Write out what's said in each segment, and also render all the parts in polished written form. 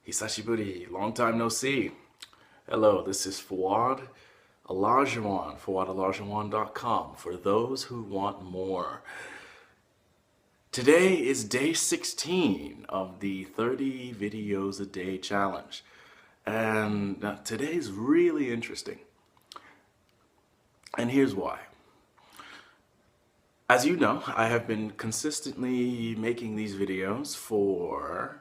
Hisashiburi, long time no see. Hello, this is Fuad Olajuwon, fuadolajuwon.com, for those who want more. Today is day 16 of the 30 videos a day challenge. And today is really interesting. And here's why. As you know, I have been consistently making these videos for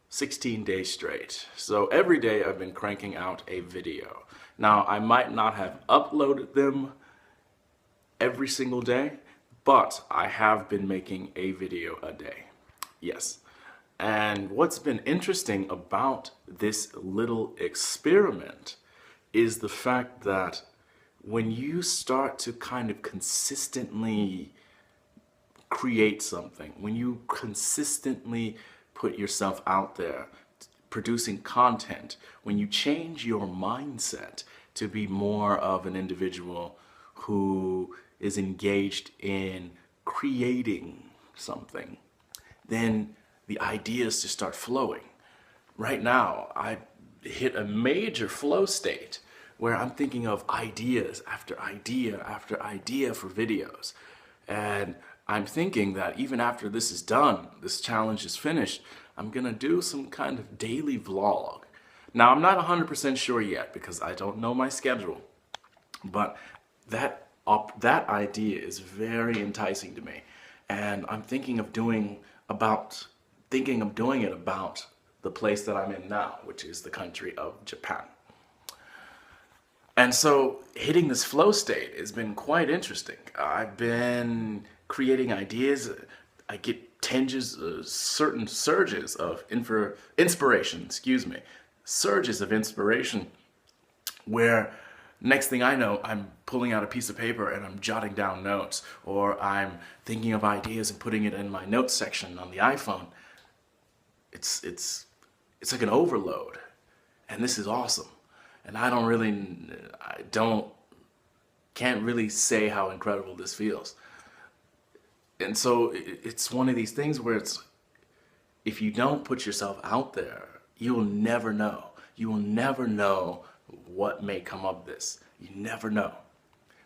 16 days straight. So every day I've been cranking out a video. Now, I might not have uploaded them every single day, but I have been making a video a day. Yes. And what's been interesting about this little experiment is the fact that when you start to kind of consistently create something, when you consistently put yourself out there producing content, when you change your mindset to be more of an individual who is engaged in creating something, then the ideas just start flowing. Right now, I hit a major flow state where I'm thinking of ideas after idea after idea for videos. And I'm thinking that even after this is done, this challenge is finished, I'm gonna do some kind of daily vlog. Now, I'm not 100% sure yet because I don't know my schedule, but that idea is very enticing to me. And I'm thinking of doing it about the place that I'm in now, which is the country of Japan. And so hitting this flow state has been quite interesting. I've been creating ideas. I get certain surges of inspiration, surges of inspiration, where next thing I know, I'm pulling out a piece of paper and I'm jotting down notes, or I'm thinking of ideas and putting it in my notes section on the iPhone. It's like an overload, and this is awesome. And can't really say how incredible this feels. And so it's one of these things where if you don't put yourself out there, you will never know. You will never know what may come of this. You never know.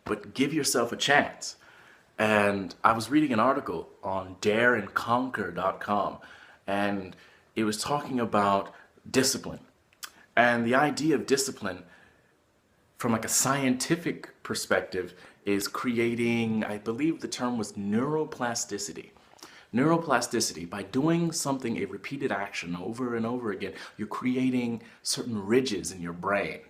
But give yourself a chance. And I was reading an article on dareandconquer.com, and it was talking about discipline. And the idea of discipline from like a scientific perspective is creating, I believe the term was neuroplasticity. Neuroplasticity, by doing something, a repeated action over and over again, you're creating certain ridges in your brain.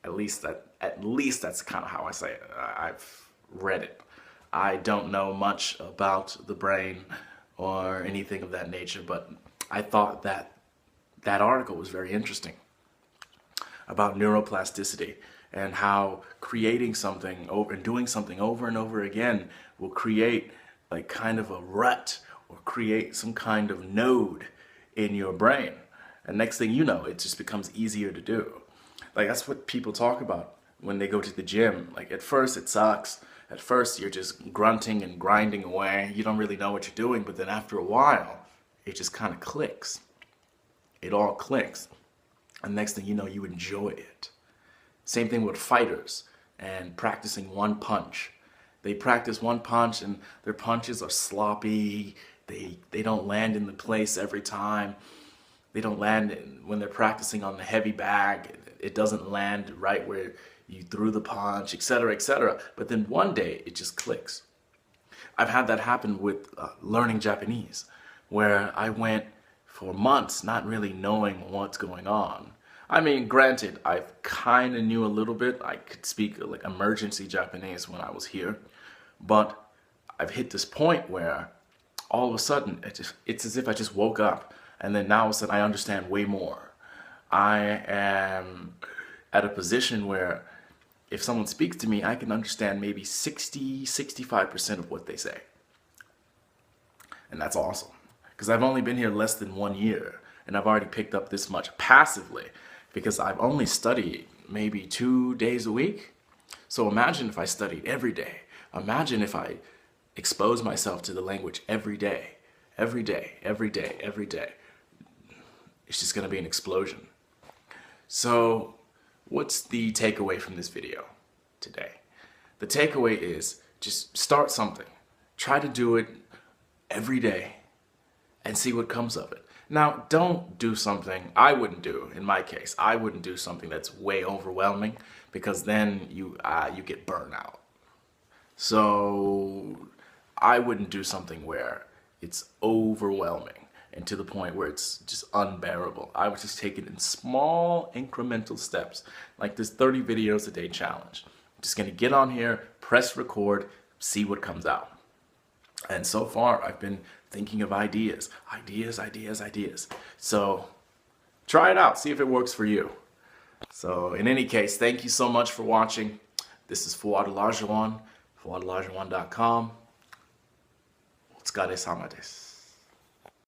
At least that's kind of how I say it. I've read it. I don't know much about the brain or anything of that nature, but I thought that article was very interesting about neuroplasticity and how creating something over and doing something over and over again will create like kind of a rut or create some kind of node in your brain. And next thing you know, it just becomes easier to do. Like that's what people talk about when they go to the gym. Like at first it sucks. At first you're just grunting and grinding away. You don't really know what you're doing, but then after a while, it just kind of clicks. It all clicks. And next thing you know, you enjoy it. Same thing with fighters and practicing one punch. They practice one punch and their punches are sloppy. They don't land in the place every time. They don't land when they're practicing on the heavy bag. It doesn't land right where you threw the punch, etc., etc. But then one day it just clicks. I've had that happen with learning Japanese, where I went for months not really knowing what's going on. I mean, granted, I kind of knew a little bit. I could speak like emergency Japanese when I was here, but I've hit this point where all of a sudden it's as if I just woke up, and then now all of a sudden I understand way more. I am at a position where if someone speaks to me, I can understand maybe 65% of what they say. And that's awesome, because I've only been here less than 1 year, and I've already picked up this much passively, because I've only studied maybe 2 days a week. So imagine if I studied every day. Imagine if I exposed myself to the language every day, every day, every day, every day. it's just going to be an explosion. So what's the takeaway from this video today? The takeaway is just start something. Try to do it every day and see what comes of it. Now, don't do something I wouldn't do. In my case, I wouldn't do something that's way overwhelming, because then you get burnt out. So I wouldn't do something where it's overwhelming and to the point where it's just unbearable. I would just take it in small incremental steps, like this 30 videos a day challenge. I'm just gonna get on here, press record, see what comes out. And so far, I've been thinking of ideas. So try it out, see if it works for you. So in any case, thank you so much for watching. This is Fuad Olajuwon, fuadolajuwon.com. Otsukaresama desu.